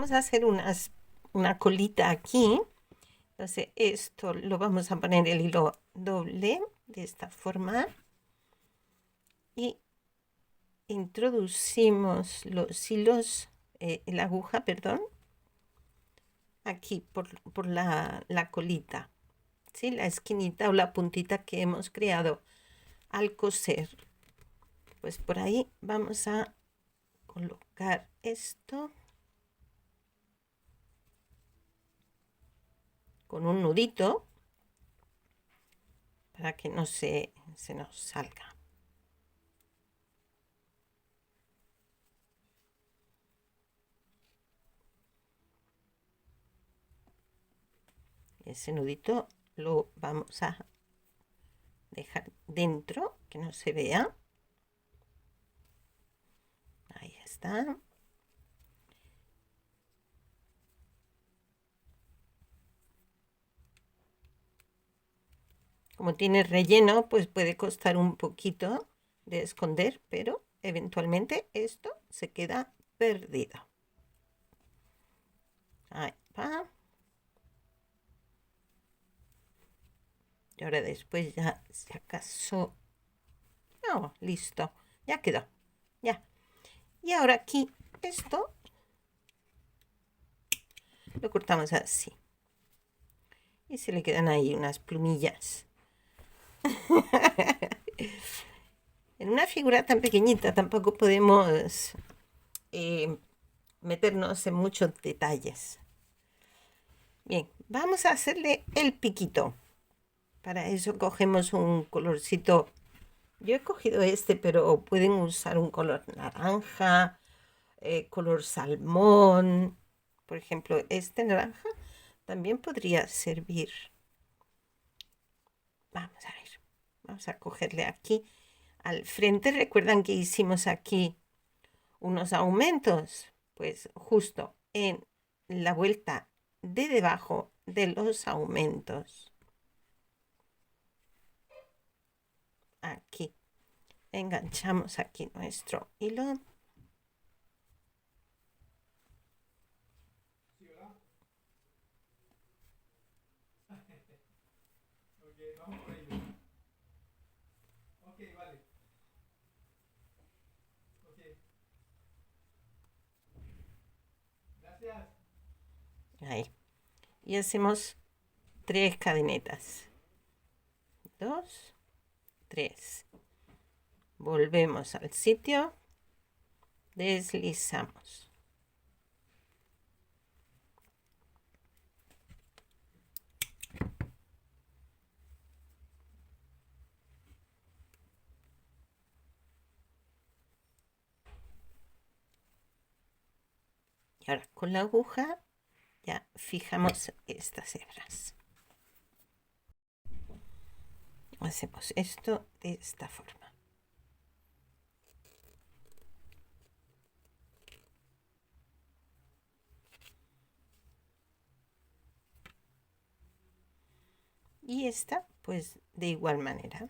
vamos a hacer una colita aquí. Entonces esto lo vamos a poner el hilo doble de esta forma y introducimos los hilos, la aguja, perdón, aquí por la colita, ¿sí? La esquinita o la puntita que hemos creado al coser. Pues por ahí vamos a colocar esto con un nudito para que no se nos salga. Ese nudito lo vamos a dejar dentro, que no se vea. Ahí está. Como tiene relleno, pues puede costar un poquito de esconder, pero eventualmente esto se queda perdido. Ahí va. Y ahora después ya, si acaso... No, listo. Ya quedó. Ya. Y ahora aquí esto lo cortamos así. Y se le quedan ahí unas plumillas. En una figura tan pequeñita tampoco podemos meternos en muchos detalles. Bien, vamos a hacerle el piquito. Para eso cogemos un colorcito. Yo he cogido este, pero pueden usar un color naranja, color salmón. Por ejemplo, este naranja también podría servir. Vamos a ver. Vamos a cogerle aquí al frente. ¿Recuerdan que hicimos aquí unos aumentos? Pues justo en la vuelta de debajo de los aumentos. Aquí. Enganchamos aquí nuestro hilo. Ahí. Y hacemos 3 cadenetas. 2, 3. Volvemos al sitio. Deslizamos. Y ahora con la aguja ya fijamos estas hebras. Hacemos esto de esta forma. Y esta, pues de igual manera.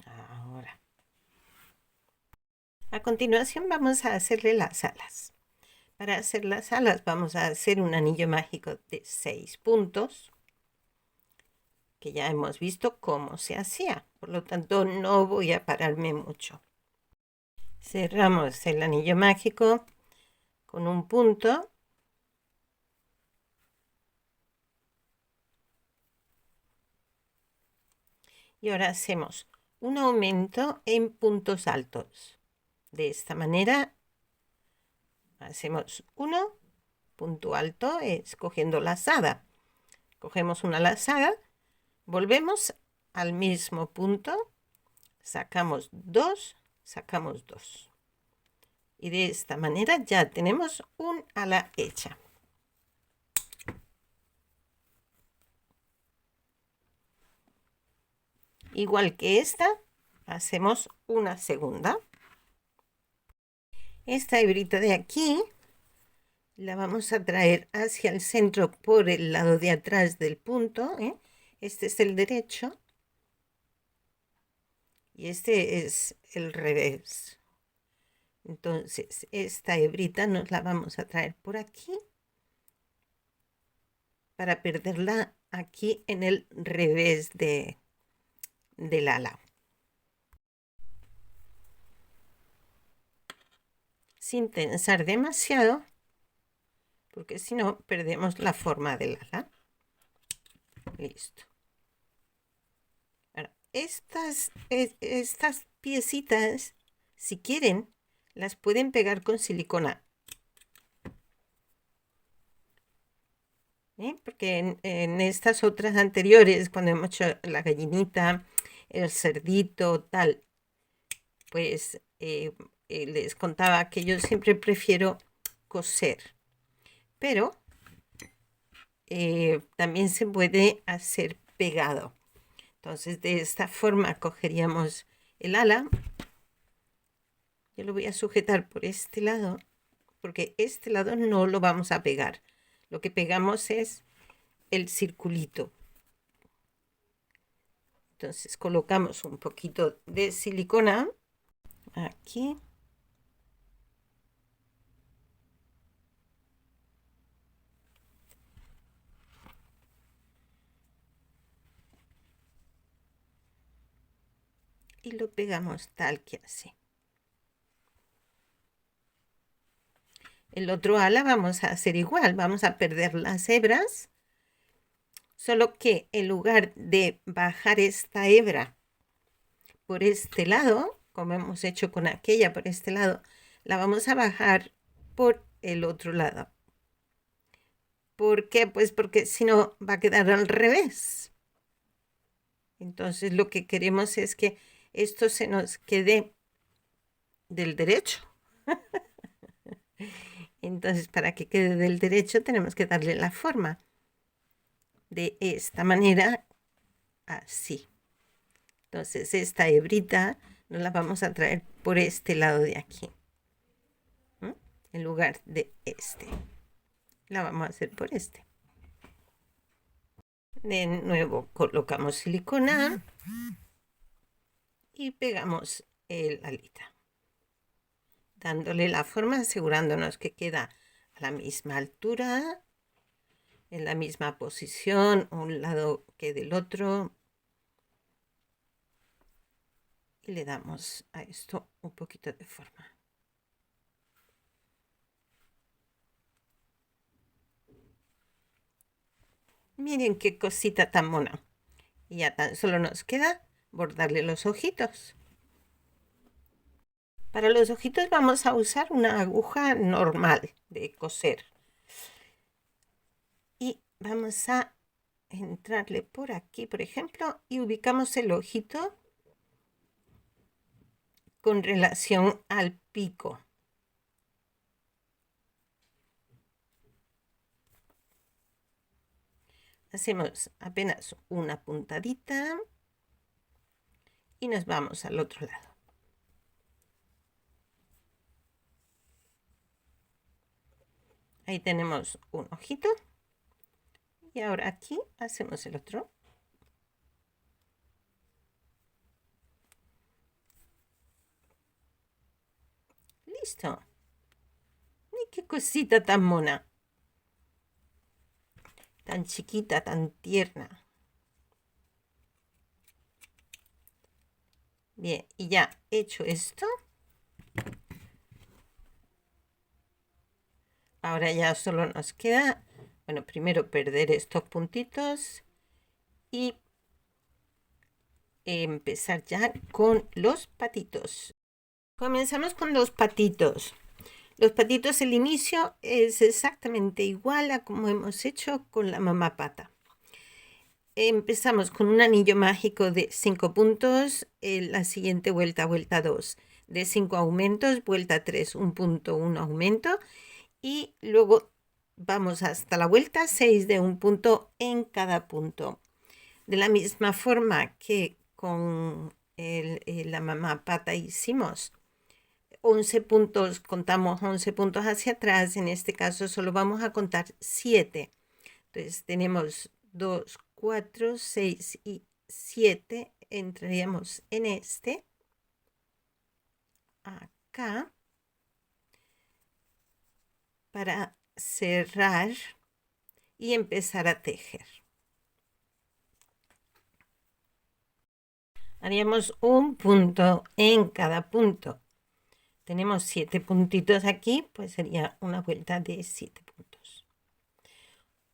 Ahora. A continuación vamos a hacerle las alas. Para hacer las alas vamos a hacer un anillo mágico de 6 puntos, que ya hemos visto cómo se hacía. Por lo tanto, no voy a pararme mucho. Cerramos el anillo mágico con un punto. Y ahora hacemos un aumento en puntos altos. De esta manera hacemos uno, punto alto es cogiendo lazada. Cogemos una lazada, volvemos al mismo punto, sacamos dos. Y de esta manera ya tenemos un ala hecha. Igual que esta, hacemos una segunda. Esta hebrita de aquí la vamos a traer hacia el centro por el lado de atrás del punto, ¿eh? Este es el derecho y este es el revés. Entonces esta hebrita nos la vamos a traer por aquí para perderla aquí en el revés del ala. Sin tensar demasiado, porque si no perdemos la forma del ala. Listo. Ahora, estas piecitas, si quieren, las pueden pegar con silicona. Porque en estas otras anteriores, cuando hemos hecho la gallinita, el cerdito, tal, pues les contaba que yo siempre prefiero coser. Pero también se puede hacer pegado. Entonces de esta forma cogeríamos el ala. Yo lo voy a sujetar por este lado, porque este lado no lo vamos a pegar. Lo que pegamos es el circulito. Entonces colocamos un poquito de silicona aquí. Y lo pegamos tal que así. El otro ala vamos a hacer igual, vamos a perder las hebras, solo que en lugar de bajar esta hebra por este lado, como hemos hecho con aquella por este lado, la vamos a bajar por el otro lado. ¿Por qué? Pues porque si no va a quedar al revés. Entonces lo que queremos es que esto se nos quede del derecho. Entonces, para que quede del derecho tenemos que darle la forma de esta manera, así. Entonces esta hebrita nos la vamos a traer por este lado de aquí, ¿m? En lugar de este. La vamos a hacer por este. De nuevo colocamos silicona y pegamos el alita, dándole la forma, asegurándonos que queda a la misma altura, en la misma posición, un lado que del otro. Y le damos a esto un poquito de forma. Miren qué cosita tan mona. Y ya tan solo nos queda bordarle los ojitos. Para los ojitos vamos a usar una aguja normal de coser. Y vamos a entrarle por aquí, por ejemplo, y ubicamos el ojito con relación al pico. Hacemos apenas una puntadita y nos vamos al otro lado. Ahí tenemos un ojito. Y ahora aquí hacemos el otro. Listo. ¡Ay, qué cosita tan mona! Tan chiquita, tan tierna. Bien, y ya hecho esto, ahora ya solo nos queda, bueno, primero perder estos puntitos y empezar ya con los patitos. Comenzamos con los patitos. Los patitos, el inicio es exactamente igual a como hemos hecho con la mamá pata. Empezamos con un anillo mágico de 5 puntos, la siguiente vuelta, vuelta 2, de 5 aumentos, vuelta 3, un punto, un aumento, y luego vamos hasta la vuelta 6 de un punto en cada punto. De la misma forma que con la mamá pata hicimos 11 puntos, contamos 11 puntos hacia atrás, en este caso solo vamos a contar 7. Entonces tenemos 2, 4, 6 y 7, entraríamos en este, acá, para cerrar y empezar a tejer. Haríamos un punto en cada punto. Tenemos 7 puntitos aquí, pues sería una vuelta de 7 puntos.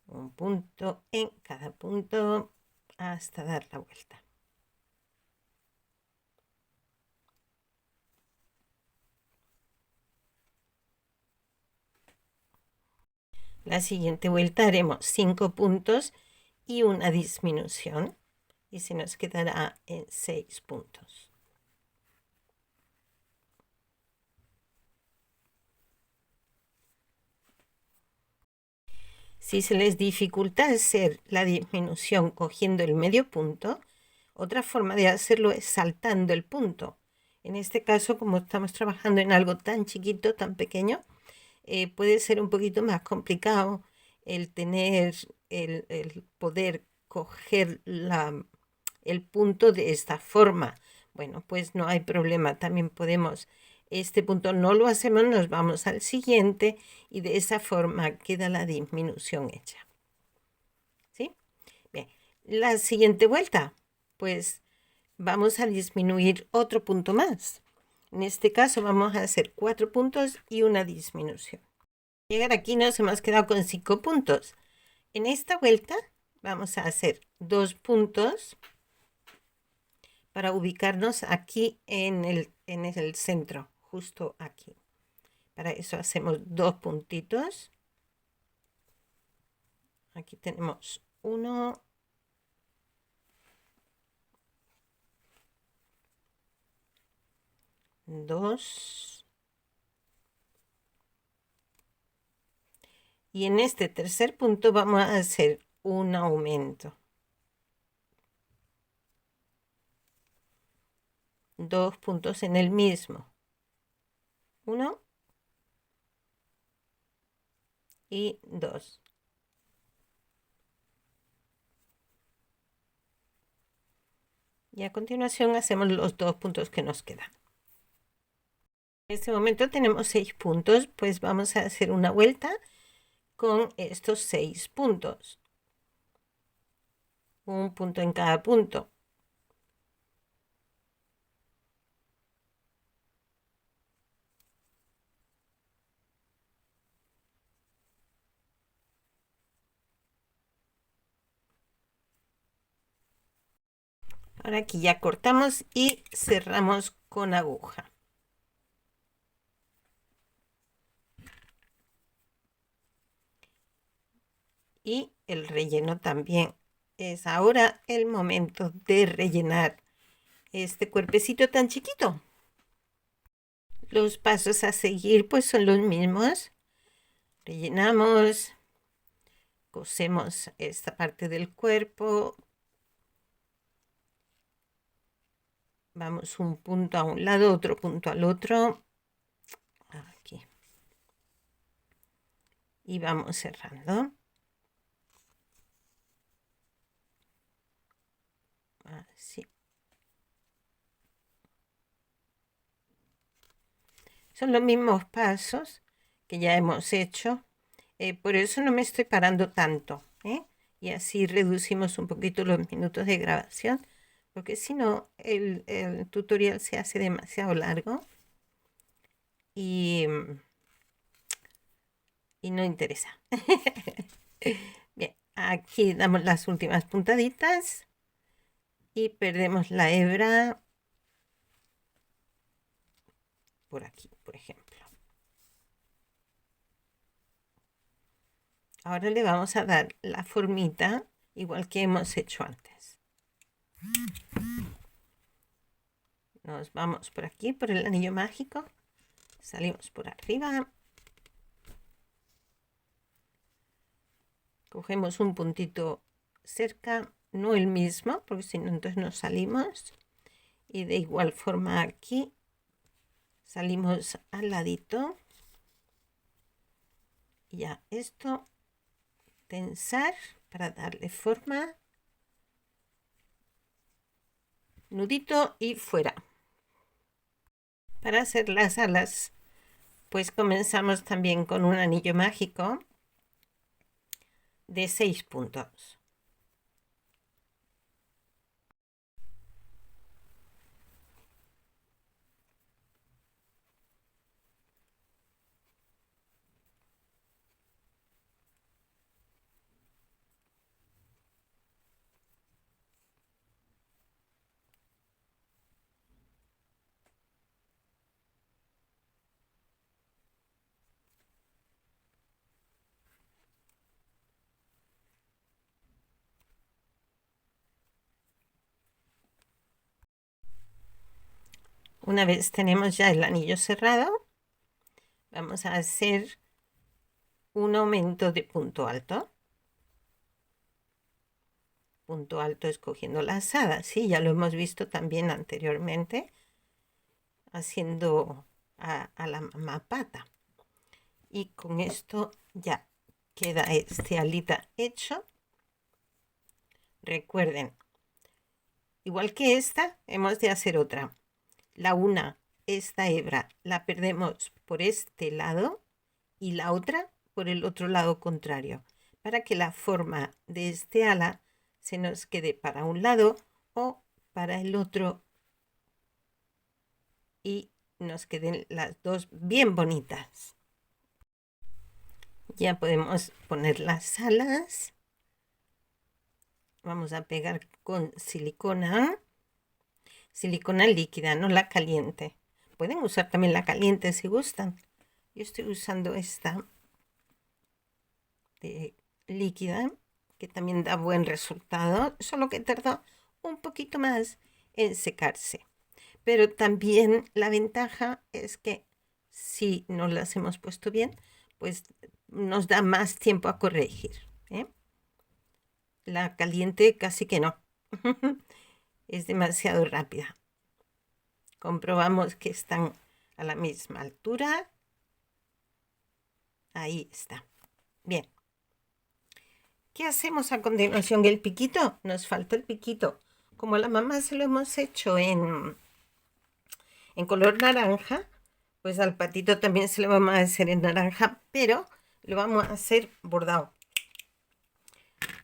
Un punto en cada punto hasta dar la vuelta. La siguiente vuelta haremos 5 puntos y una disminución y se nos quedará en 6 puntos. Si se les dificulta hacer la disminución cogiendo el medio punto, otra forma de hacerlo es saltando el punto. En este caso, como estamos trabajando en algo tan chiquito, tan pequeño, puede ser un poquito más complicado el tener, el poder coger el punto de esta forma. Bueno, pues no hay problema, también podemos, este punto no lo hacemos, nos vamos al siguiente y de esa forma queda la disminución hecha. ¿Sí? Bien, la siguiente vuelta, pues vamos a disminuir otro punto más. En este caso vamos a hacer 4 puntos y una disminución. Llegar aquí nos hemos quedado con 5 puntos. En esta vuelta vamos a hacer 2 puntos para ubicarnos aquí en el centro, justo aquí. Para eso hacemos 2 puntitos. Aquí tenemos 1, 2. Y en este tercer punto vamos a hacer un aumento. 2 puntos en el mismo. 1 y 2. Y a continuación hacemos los 2 puntos que nos quedan. En este momento tenemos 6 puntos, pues vamos a hacer una vuelta con estos 6 puntos. Un punto en cada punto. Ahora aquí ya cortamos y cerramos con aguja. Y el relleno también. Es ahora el momento de rellenar este cuerpecito tan chiquito. Los pasos a seguir pues son los mismos. Rellenamos, cosemos esta parte del cuerpo. Vamos un punto a un lado, otro punto al otro. Aquí. Y vamos cerrando. Así. Son los mismos pasos que ya hemos hecho. Por eso no me estoy parando tanto. Y así reducimos un poquito los minutos de grabación. Porque si no, el tutorial se hace demasiado largo. Y no interesa. Bien, aquí damos las últimas puntaditas y perdemos la hebra por aquí, por ejemplo. Ahora le vamos a dar la formita igual que hemos hecho antes. Nos vamos por aquí, por el anillo mágico. Salimos por arriba. Cogemos un puntito cerca, no el mismo, porque si no entonces nos salimos. Y de igual forma aquí salimos al ladito. Y ya esto, tensar para darle forma. Nudito y fuera. Para hacer las alas, pues comenzamos también con un anillo mágico de 6 puntos. Una vez tenemos ya el anillo cerrado, vamos a hacer un aumento de punto alto. Punto alto escogiendo las hadas, sí, ya lo hemos visto también anteriormente, haciendo a la mamá pata. Y con esto ya queda este alita hecho. Recuerden, igual que esta, hemos de hacer otra. La una, esta hebra, la perdemos por este lado y la otra por el otro lado contrario, para que la forma de este ala se nos quede para un lado o para el otro y nos queden las dos bien bonitas. Ya podemos poner las alas. Vamos a pegar con silicona líquida, no la caliente. Pueden usar también la caliente si gustan. Yo estoy usando esta de líquida, que también da buen resultado, solo que tardó un poquito más en secarse. Pero también la ventaja es que si no las hemos puesto bien, pues nos da más tiempo a corregir, ¿eh? La caliente casi que no. Es demasiado rápida. Comprobamos que están a la misma altura. Ahí está. Bien. ¿Qué hacemos a continuación? El piquito. Nos falta el piquito. Como a la mamá se lo hemos hecho en color naranja, pues al patito también se lo vamos a hacer en naranja, pero lo vamos a hacer bordado,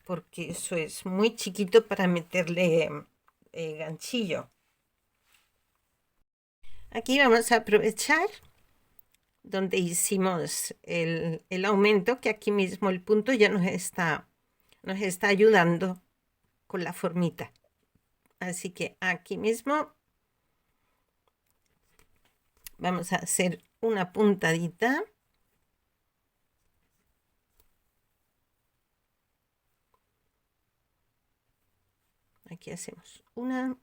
porque eso es muy chiquito para meterle ganchillo. Aquí vamos a aprovechar donde hicimos el aumento, que aquí mismo el punto ya nos está ayudando con la formita. Así que aquí mismo vamos a hacer una puntadita. Aquí hacemos una.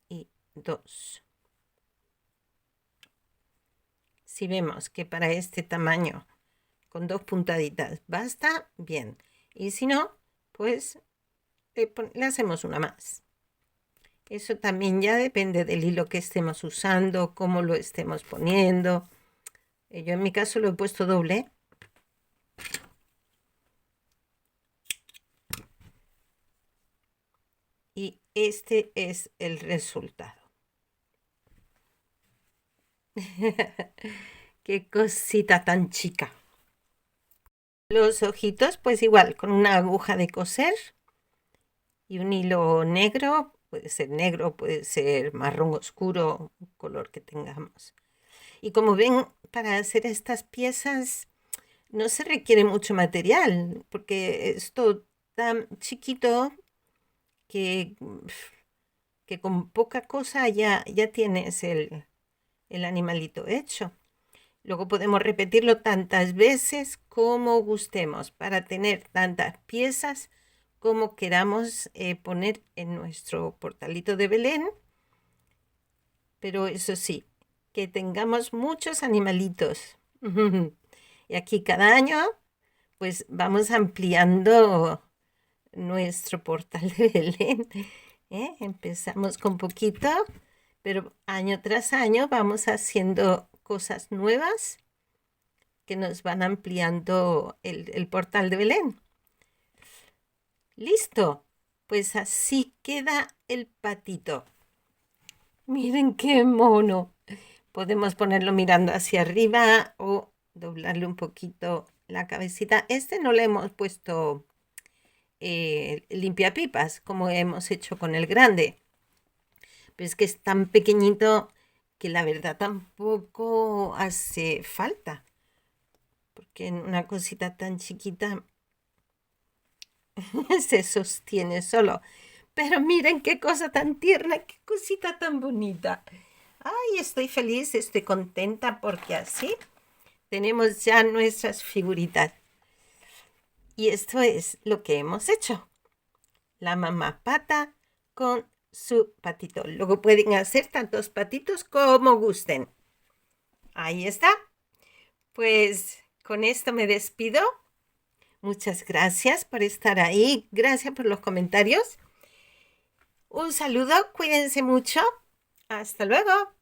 Y dos. Si vemos que para este tamaño con dos puntaditas basta, bien. Y si no, pues le hacemos una más. Eso también ya depende del hilo que estemos usando, cómo lo estemos poniendo. Yo en mi caso lo he puesto doble. Y este es el resultado. Qué cosita tan chica. Los ojitos, pues igual, con una aguja de coser y un hilo negro. Puede ser negro, puede ser marrón oscuro, color que tengamos. Y como ven, para hacer estas piezas no se requiere mucho material, porque es todo tan chiquito que, que con poca cosa ya tienes el animalito hecho. Luego podemos repetirlo tantas veces como gustemos para tener tantas piezas como queramos poner en nuestro portalito de Belén. Pero eso sí, que tengamos muchos animalitos. Y aquí cada año, pues vamos ampliando nuestro portal de Belén. Empezamos con poquito, pero año tras año vamos haciendo cosas nuevas que nos van ampliando el portal de Belén. Listo, pues así queda el patito. Miren qué mono. Podemos ponerlo mirando hacia arriba o doblarle un poquito la cabecita. Este no le hemos puesto limpiapipas como hemos hecho con el grande. Pero es que es tan pequeñito que la verdad tampoco hace falta. Porque en una cosita tan chiquita se sostiene solo. Pero miren qué cosa tan tierna, qué cosita tan bonita. Ay, estoy feliz, estoy contenta porque así tenemos ya nuestras figuritas. Y esto es lo que hemos hecho. La mamá pata con su patito. Luego pueden hacer tantos patitos como gusten. Ahí está. Pues con esto me despido. Muchas gracias por estar ahí. Gracias por los comentarios. Un saludo, cuídense mucho. Hasta luego.